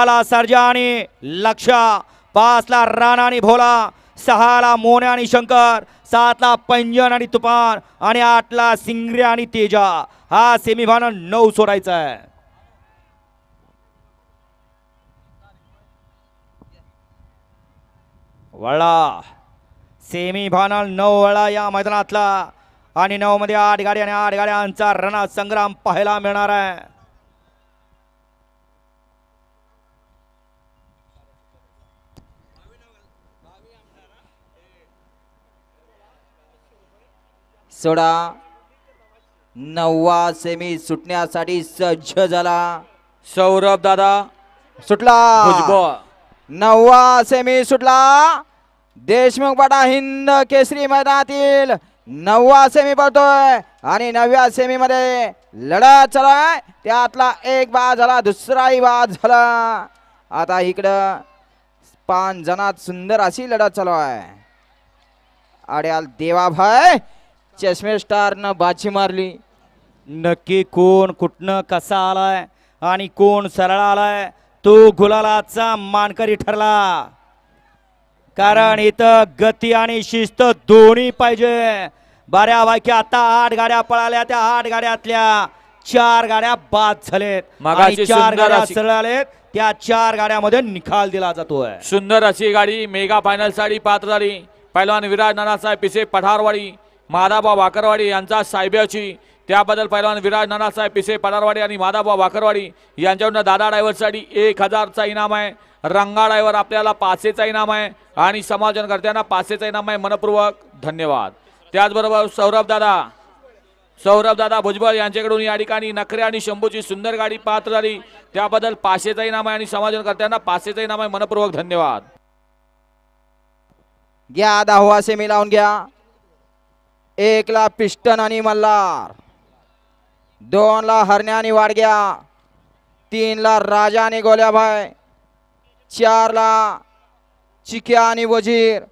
ला सर्जा आणि लक्ष, 5 ला राणा आणि भोला, 6 ला मोन्या आणि शंकर, 7 ला पंजन आणि तुफान आणि 8 ला सिंगऱ्या आणि तेजा. हा सेमीफायनल 9 सोडायचा आहे. वळा सेमीफायनल 9 वळा या मैदानातला आणि 9 मध्ये 8 गाड्या आणि 8 गाड्यांचा रणसंग्राम पाहायला मिळणार आहे. सोडा 9वा सेमी सुटण्यासाठी सज्ज झाला. सौरभ दादा सुटला. भुजबळ. 9वा सेमी सुटला. देशमुख पाटा हिंद केसरी मैदानातील 9वा सेमी पडतोय आणि 9व्या सेमी मध्ये लढत चालू आहे. त्यातला एक बाद झाला, दुसराही बाद झाला. आता इकडं 5 जणात सुंदर अशी लढत चालू आहे. अड्याल देवाभाई चष्मे स्टार न बाची मारली. नक्की कोण कुठनं कसा आलाय आणि कोण सरळ आलाय तो गुलालाचा मानकरी ठरला. कारण इथं गती आणि शिस्त दोन्ही पाहिजे. बऱ्यापैकी आता 8 गाड्या पळाल्या. त्या 8 गाड्यातल्या 4 गाड्या बाद झालेत मागाची आणि 4 सुंदर गाड्या अशी- सरळ आलेत. त्या 4 गाड्यामध्ये निकाल दिला जातोय. सुंदर अशी गाडी मेगा फायनल साठी पात्र झाली. पैलवान विराज नानासाहेब पिसे पठारवाडी, माधाबा वाकरवाडी यांचा साहेबाची. त्याबद्दल पैलवान विराज नानासाहेब पिसे पठारवाडी आणि माधाबा वाकरवाडी यांच्याकडून दादा ड्रायव्हरसाठी 1000चा इनाम आहे. रंगा ड्रायव्हर आपल्याला 500चा इनाम आहे आणि समालोचनकर्त्यांना 500चा इनाम आहे. मनपूर्वक धन्यवाद. त्याचबरोबर सौरभ दादा भुजबळ यांच्याकडून या ठिकाणी नखरे आणि शंभूची सुंदर गाडी पात्र झाली. त्याबद्दल 500चा इनाम आहे आणि समालोचनकर्त्यांना 500चा इनाम आहे. मनपूर्वक धन्यवाद. घ्या 10वा सेमी लावून घ्या. 1 ला पिस्टन आणि मल्हार, 2 ला हरण्या आणि वाडग्या, 3 ला राजा आणि गोल्याभाई, 4 ला चिक्या आणि वजीर,